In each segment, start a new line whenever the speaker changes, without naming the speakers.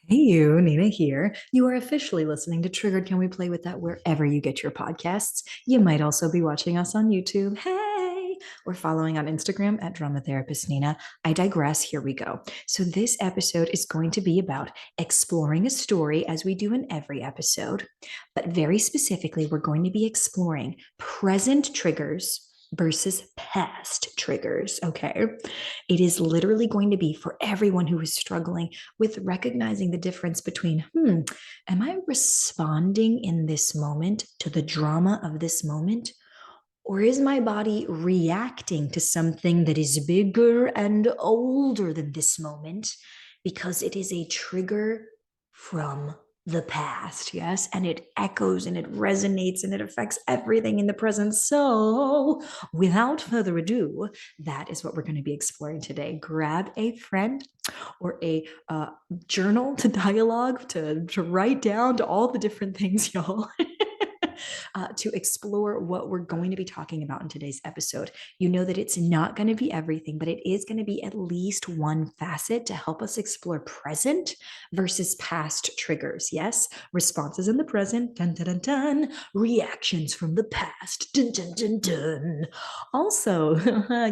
Hey you, Nina here. You are officially listening to Triggered. Can we play with that wherever you get your podcasts? You might also be watching us on YouTube. Hey, or following on Instagram at Drama Therapist Nina. I digress. Here we go. So this episode is going to be about exploring a story as we do in every episode, but very specifically, we're going to be exploring present triggers versus past triggers. Okay. It is literally going to be for everyone who is struggling with recognizing the difference between, am I responding in this moment to the drama of this moment? Or is my body reacting to something that is bigger and older than this moment because it is a trigger from the past? Yes. And it echoes and it resonates and it affects everything in the present. So, without further ado, that is what we're going to be exploring today. Grab a friend or a journal to dialogue to write down to all the different things, y'all. To explore what we're going to be talking about in today's episode. You know that it's not going to be everything, but it is going to be at least one facet to help us explore present versus past triggers. Yes, responses in the present, dun dun dun dun, reactions from the past, dun dun dun dun. Also,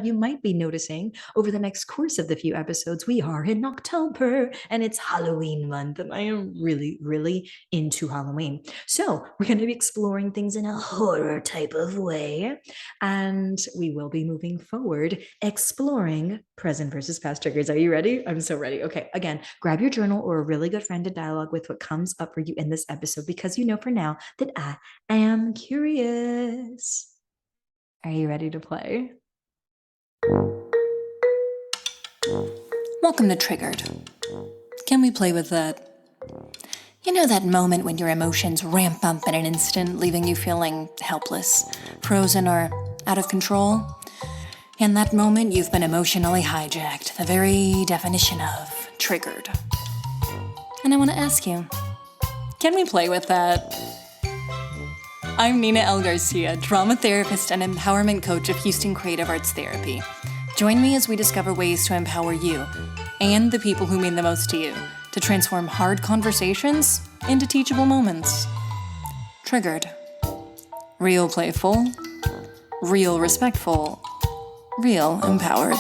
you might be noticing over the next course of the few episodes, we are in October and it's Halloween month, and I am really, really into Halloween. So, we're going to be exploring things in a horror type of way, and we will be moving forward exploring present versus past triggers. Are you ready? I'm so ready. Okay, again, grab your journal or a really good friend to dialogue with what comes up for you in this episode because you know for now that I am curious. Are you ready to play?
Welcome to Triggered. Can we play with that? You know that moment when your emotions ramp up in an instant, leaving you feeling helpless, frozen, or out of control? In that moment, you've been emotionally hijacked, the very definition of triggered. And I want to ask you, can we play with that? I'm Nina L. Garcia, drama therapist and empowerment coach of Houston Creative Arts Therapy. Join me as we discover ways to empower you and the people who mean the most to you to transform hard conversations into teachable moments. Triggered. Real playful. Real respectful. Real empowered.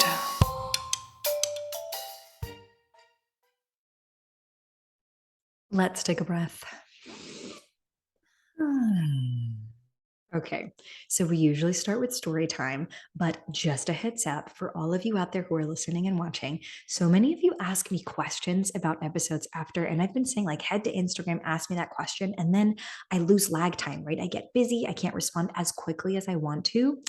Let's take a breath. Okay, so we usually start with story time, but just a heads up for all of you out there who are listening and watching. So many of you ask me questions about episodes after, and I've been saying, like, head to Instagram, ask me that question, and then I lose lag time, right? I get busy, I can't respond as quickly as I want to.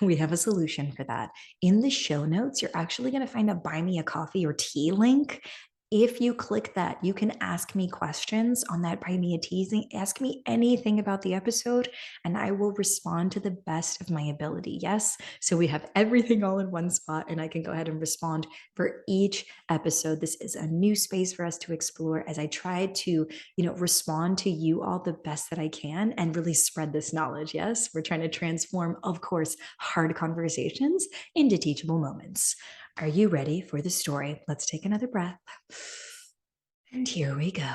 We have a solution for that. In the show notes, you're actually going to find a buy me a coffee or tea link. If you click that, you can ask me questions on that buy me a tea. Ask me anything about the episode, and I will respond to the best of my ability. Yes. So we have everything all in one spot, and I can go ahead and respond for each episode. This is a new space for us to explore as I try to, respond to you all the best that I can and really spread this knowledge. Yes. We're trying to transform, of course, hard conversations into teachable moments. Are you ready for the story? Let's take another breath. And here we go.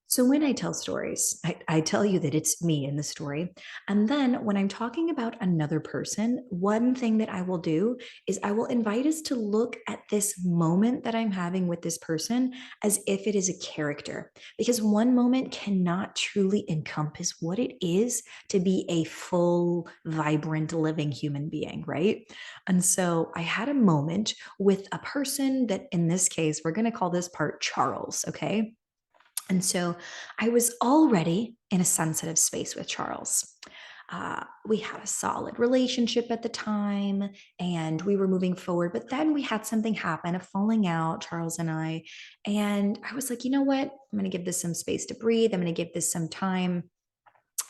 So, when I tell stories, I tell you that it's me in the story. And then when I'm talking about another person, one thing that I will do is I will invite us to look at this moment that I'm having with this person as if it is a character, because one moment cannot truly encompass what it is to be a full, vibrant, living human being, right? And so I had a moment with a person that, in this case, we're going to call this part Charles, okay? And so I was already in a sensitive space with Charles. We had a solid relationship at the time and we were moving forward. But then we had something happen, a falling out, Charles and I. And I was like, you know what? I'm going to give this some space to breathe. I'm going to give this some time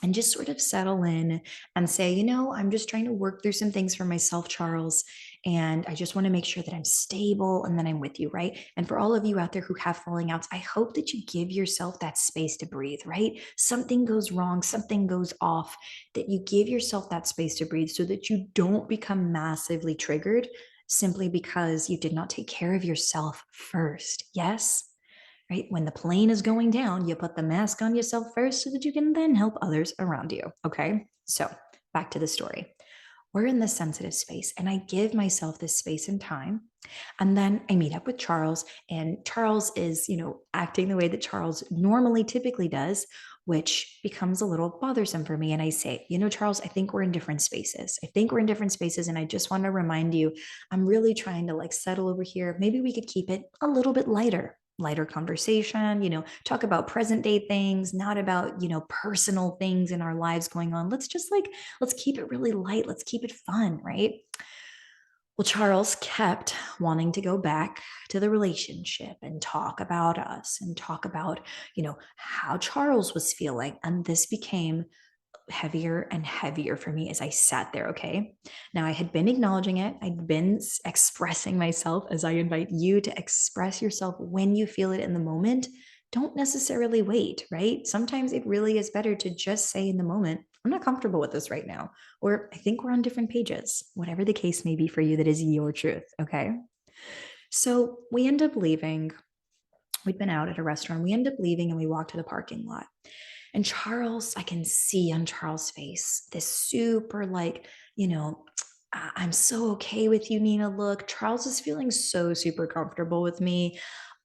and just sort of settle in and say, I'm just trying to work through some things for myself, Charles. And I just want to make sure that I'm stable and then I'm with you, right? And for all of you out there who have falling outs, I hope that you give yourself that space to breathe, right? Something goes wrong, something goes off, that you give yourself that space to breathe so that you don't become massively triggered simply because you did not take care of yourself first. Yes? right? When the plane is going down, you put the mask on yourself first so that you can then help others around you. Okay. So back to the story. We're in this sensitive space, and I give myself this space and time. And then I meet up with Charles, and Charles is, acting the way that Charles normally typically does, which becomes a little bothersome for me. And I say, Charles, I think we're in different spaces. I think we're in different spaces. And I just want to remind you, I'm really trying to like settle over here. Maybe we could keep it a little bit lighter conversation, talk about present day things, not about, personal things in our lives going on. Let's keep it really light. Let's keep it fun, right? Well, Charles kept wanting to go back to the relationship and talk about us and talk about, how Charles was feeling. And this became heavier and heavier for me as I sat there. Okay. Now I had been acknowledging it. I'd been expressing myself as I invite you to express yourself when you feel it in the moment. Don't necessarily wait, right? Sometimes it really is better to just say in the moment, I'm not comfortable with this right now, or I think we're on different pages, whatever the case may be for you, that is your truth. Okay. So we end up leaving. We'd been out at a restaurant. We end up leaving and we walk to the parking lot. And Charles, I can see on Charles' face this super like, I'm so okay with you, Nina. Look, Charles is feeling so super comfortable with me.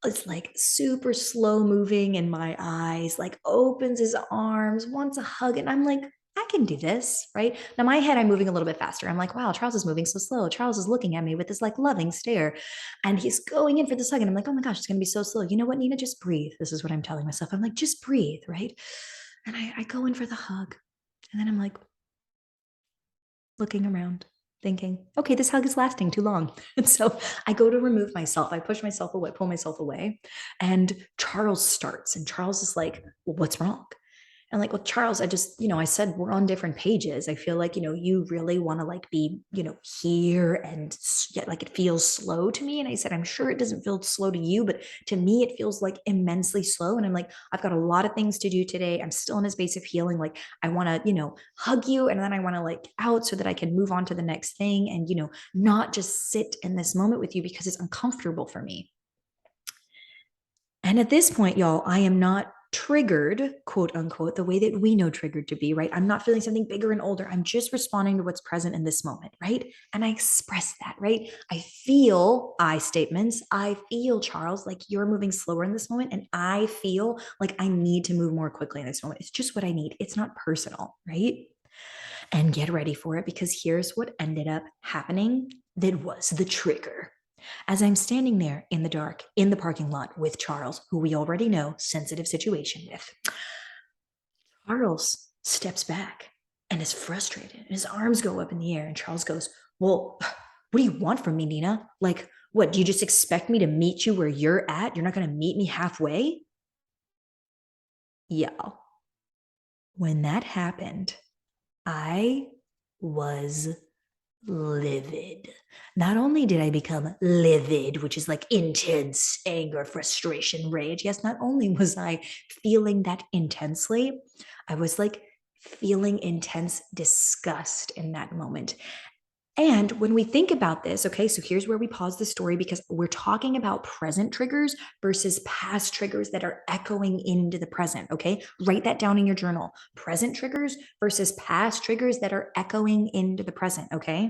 It's like super slow moving in my eyes, like opens his arms, wants a hug. And I'm like, I can do this, right? Now, my head, I'm moving a little bit faster. I'm like, wow, Charles is moving so slow. Charles is looking at me with this like loving stare. And he's going in for this hug. And I'm like, oh my gosh, it's going to be so slow. You know what, Nina? Just breathe. This is what I'm telling myself. I'm like, just breathe, right? And I go in for the hug. And then I'm like, looking around, thinking, okay, this hug is lasting too long. And so I go to remove myself. I push myself away, pull myself away. And Charles starts. And Charles is like, well, what's wrong? And like, well, Charles, I said we're on different pages. I feel like, you really want to like be, here and yet like it feels slow to me. And I said, I'm sure it doesn't feel slow to you, but to me, it feels like immensely slow. And I'm like, I've got a lot of things to do today. I'm still in a space of healing. Like I want to, hug you. And then I want to like out so that I can move on to the next thing and, not just sit in this moment with you because it's uncomfortable for me. And at this point, y'all, I am not triggered, quote unquote, the way that we know triggered to be, right? I'm not feeling something bigger and older. I'm just responding to what's present in this moment, right? And I express that, right? I feel I statements. I feel, Charles, like you're moving slower in this moment. And I feel like I need to move more quickly in this moment. It's just what I need. It's not personal, right? And get ready for it because here's what ended up happening that was the trigger. As I'm standing there in the dark in the parking lot with Charles, who we already know, sensitive situation with, Charles steps back and is frustrated. And his arms go up in the air. And Charles goes, well, what do you want from me, Nina? Like, what? Do you just expect me to meet you where you're at? You're not going to meet me halfway? Yeah. When that happened, I was livid. Not only did I become livid, which is like intense anger, frustration, rage. Yes, not only was I feeling that intensely, I was like feeling intense disgust in that moment. And when we think about this, okay, so here's where we pause the story because we're talking about present triggers versus past triggers that are echoing into the present, okay? Write that down in your journal. Present triggers versus past triggers that are echoing into the present, okay?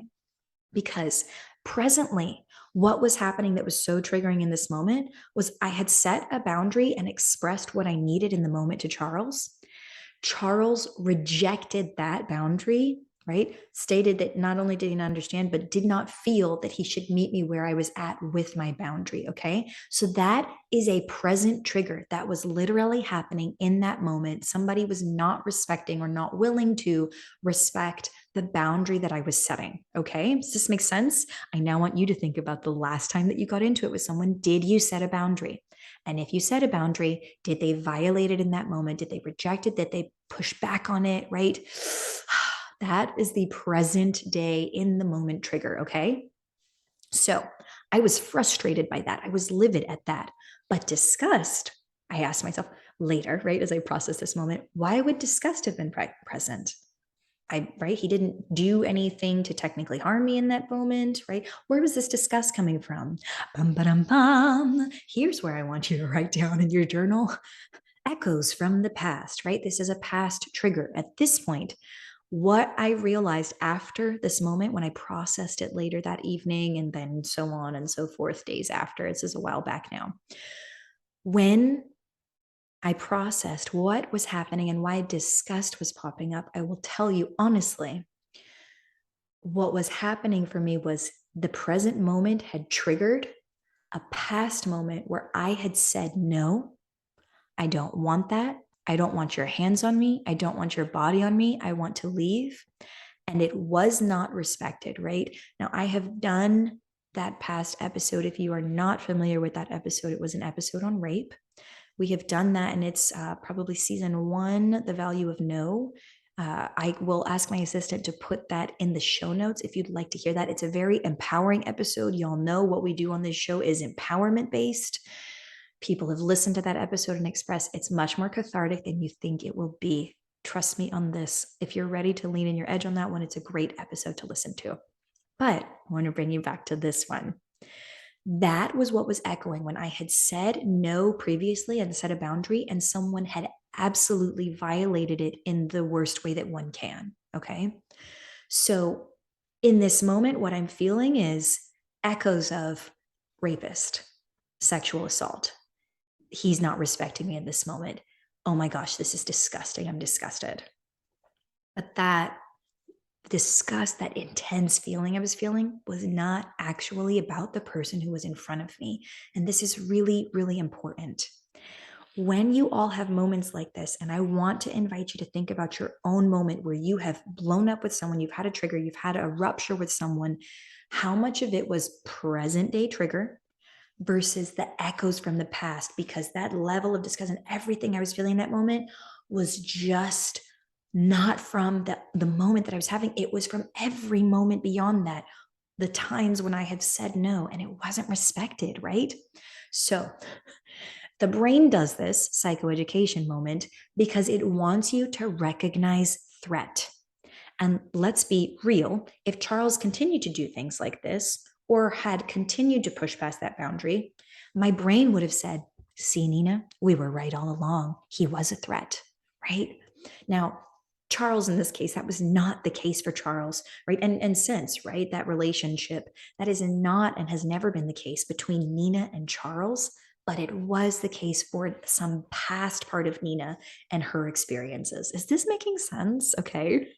Because presently, what was happening that was so triggering in this moment was I had set a boundary and expressed what I needed in the moment to Charles. Charles rejected that boundary, right? Stated that not only did he not understand, but did not feel that he should meet me where I was at with my boundary. Okay. So that is a present trigger that was literally happening in that moment. Somebody was not respecting or not willing to respect the boundary that I was setting. Okay. Does this make sense? I now want you to think about the last time that you got into it with someone. Did you set a boundary? And if you set a boundary, did they violate it in that moment? Did they reject it? Did they push back on it? Right? That is the present day in the moment trigger. Okay. So I was frustrated by that. I was livid at that. But disgust, I asked myself later, right, as I processed this moment, why would disgust have been present? right? He didn't do anything to technically harm me in that moment, right? Where was this disgust coming from? Bum, ba-dum, bum. Here's where I want you to write down in your journal: echoes from the past, right? This is a past trigger. At this point, what I realized after this moment, when I processed it later that evening, and then so on and so forth, days after, this is a while back now, when I processed what was happening and why disgust was popping up, I will tell you honestly, what was happening for me was the present moment had triggered a past moment where I had said, no, I don't want that. I don't want your hands on me. I don't want your body on me. I want to leave. And it was not respected, right? Now, I have done that past episode. If you are not familiar with that episode, it was an episode on rape. We have done that, and it's probably season 1, The Value of No. I will ask my assistant to put that in the show notes if you'd like to hear that. It's a very empowering episode. Y'all know what we do on this show is empowerment based. People have listened to that episode and expressed it's much more cathartic than you think it will be. Trust me on this. If you're ready to lean in your edge on that one, it's a great episode to listen to. But I want to bring you back to this one. That was what was echoing when I had said no previously and set a boundary, and someone had absolutely violated it in the worst way that one can. Okay. So in this moment, what I'm feeling is echoes of rapist, sexual assault. He's not respecting me in this moment. Oh my gosh, this is disgusting. I'm disgusted. But that disgust, that intense feeling I was feeling, was not actually about the person who was in front of me. And this is really, really important. When you all have moments like this, and I want to invite you to think about your own moment where you have blown up with someone, you've had a trigger, you've had a rupture with someone, how much of it was present day trigger versus the echoes from the past? Because that level of disgust and everything I was feeling in that moment was just not from the moment that I was having. It was from every moment beyond that, the times when I have said no and it wasn't respected, right? So the brain does this psychoeducation moment because it wants you to recognize threat. And let's be real, if Charles continued to do things like this or had continued to push past that boundary, my brain would have said, see, Nina, we were right all along. He was a threat, right? Now, Charles, in this case, that was not the case for Charles, right? And since, right, that relationship, that is not and has never been the case between Nina and Charles, but it was the case for some past part of Nina and her experiences. Is this making sense? Okay.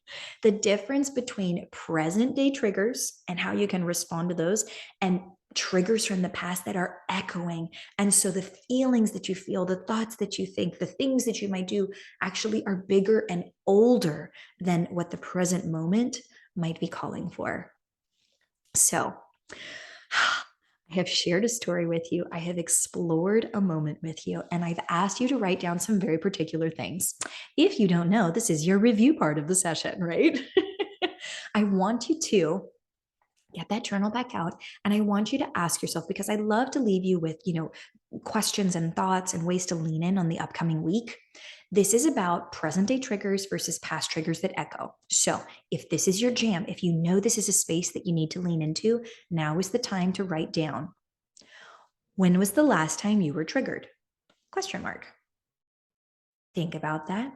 The difference between present day triggers and how you can respond to those and triggers from the past that are echoing. And so the feelings that you feel, the thoughts that you think, the things that you might do actually are bigger and older than what the present moment might be calling for. So, I have shared a story with you. I have explored a moment with you, and I've asked you to write down some very particular things. If you don't know, this is your review part of the session, right? I want you to get that journal back out, and I want you to ask yourself, because I love to leave you with, questions and thoughts and ways to lean in on the upcoming week. This is about present day triggers versus past triggers that echo. So if this is your jam, if you know this is a space that you need to lean into, now is the time to write down, when was the last time you were triggered? Question mark. Think about that.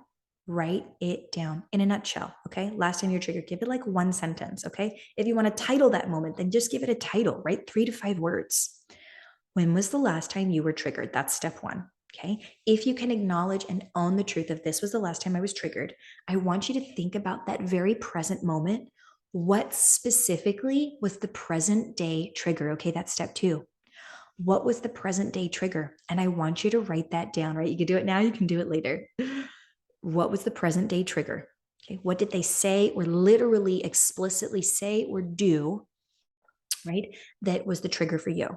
Write it down in a nutshell. Okay. Last time you're triggered, give it like one sentence. Okay. If you want to title that moment, then just give it a title, right? 3 to 5 words. When was the last time you were triggered? That's step 1. Okay. If you can acknowledge and own the truth of this was the last time I was triggered, I want you to think about that very present moment. What specifically was the present day trigger? Okay. That's step 2. What was the present day trigger? And I want you to write that down, right? You can do it now, you can do it later. What was the present day trigger? Okay. What did they say or literally explicitly say or do, right? That was the trigger for you.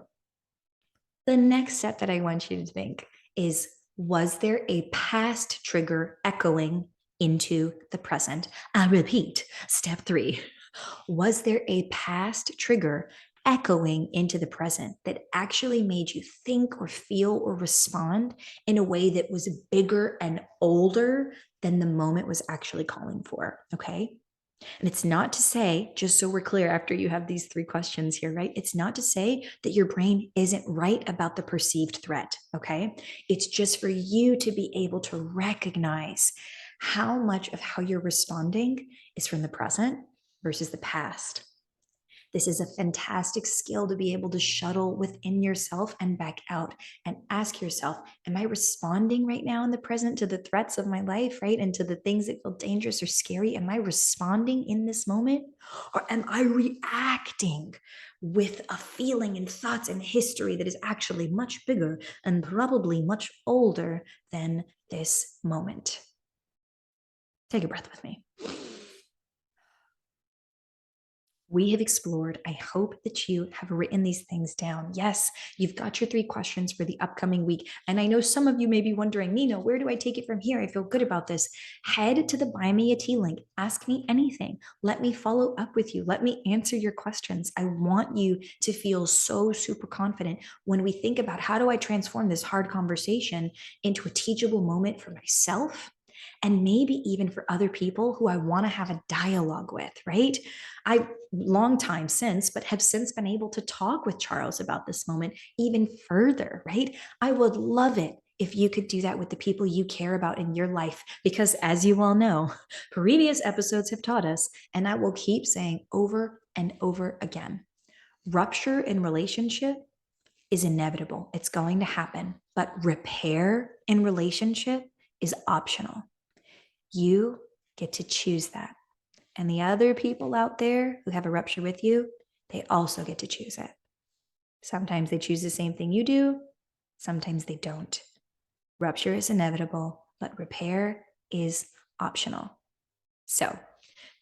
The next step that I want you to think is, was there a past trigger echoing into the present? I repeat, step 3. Was there a past trigger echoing into the present that actually made you think or feel or respond in a way that was bigger and older than the moment was actually calling for? Okay. And it's not to say, just so we're clear after you have these three questions here, right? It's not to say that your brain isn't right about the perceived threat, okay? It's just for you to be able to recognize how much of how you're responding is from the present versus the past. This is a fantastic skill to be able to shuttle within yourself and back out and ask yourself, am I responding right now in the present to the threats of my life, right? And to the things that feel dangerous or scary? Am I responding in this moment? Or am I reacting with a feeling and thoughts and history that is actually much bigger and probably much older than this moment? Take a breath with me. We have explored. I hope that you have written these things down. Yes, you've got your three questions for the upcoming week. And I know some of you may be wondering, Nina, where do I take it from here? I feel good about this. Head to the Buy Me a Tea link. Ask me anything. Let me follow up with you. Let me answer your questions. I want you to feel so super confident when we think about how do I transform this hard conversation into a teachable moment for myself and maybe even for other people who I want to have a dialogue with, right? I long time since, but have since been able to talk with Charles about this moment even further, right? I would love it if you could do that with the people you care about in your life, because as you all know, previous episodes have taught us, and I will keep saying over and over again, rupture in relationship is inevitable. It's going to happen, but repair in relationship is optional. You get to choose that. And the other people out there who have a rupture with you, they also get to choose it. Sometimes they choose the same thing you do, sometimes they don't. Rupture is inevitable, but repair is optional. So,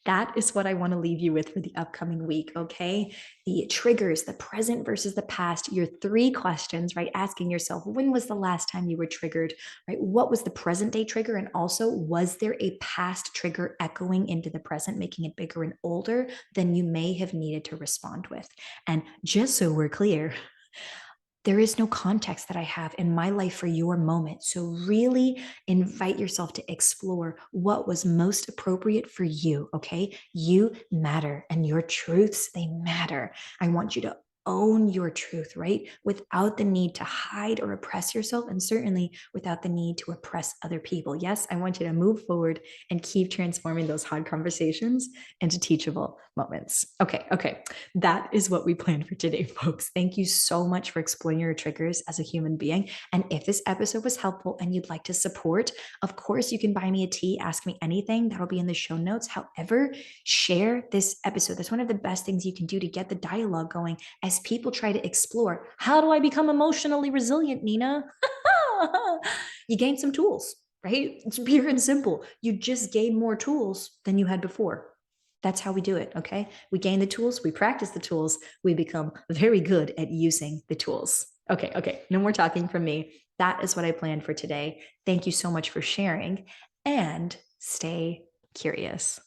that is what I want to leave you with for the upcoming week, okay? The triggers, the present versus the past, your three questions, right? Asking yourself, when was the last time you were triggered, right? What was the present day trigger? And also, was there a past trigger echoing into the present, making it bigger and older than you may have needed to respond with? And just so we're clear, there is no context that I have in my life for your moment. So, really invite yourself to explore what was most appropriate for you. Okay. You matter and your truths, they matter. I want you to own your truth, right? Without the need to hide or oppress yourself, and certainly without the need to oppress other people. Yes, I want you to move forward and keep transforming those hard conversations into teachable moments. Okay. That is what we planned for today, folks. Thank you so much for exploring your triggers as a human being. And if this episode was helpful and you'd like to support, of course, you can buy me a tea, ask me anything. That'll be in the show notes. However, share this episode. That's one of the best things you can do to get the dialogue going as people try to explore, how do I become emotionally resilient, Nina? You gain some tools, right? It's pure and simple. You just gain more tools than you had before. That's how we do it, okay? We gain the tools, we practice the tools, we become very good at using the tools. Okay, no more talking from me. That is what I planned for today. Thank you so much for sharing, and stay curious.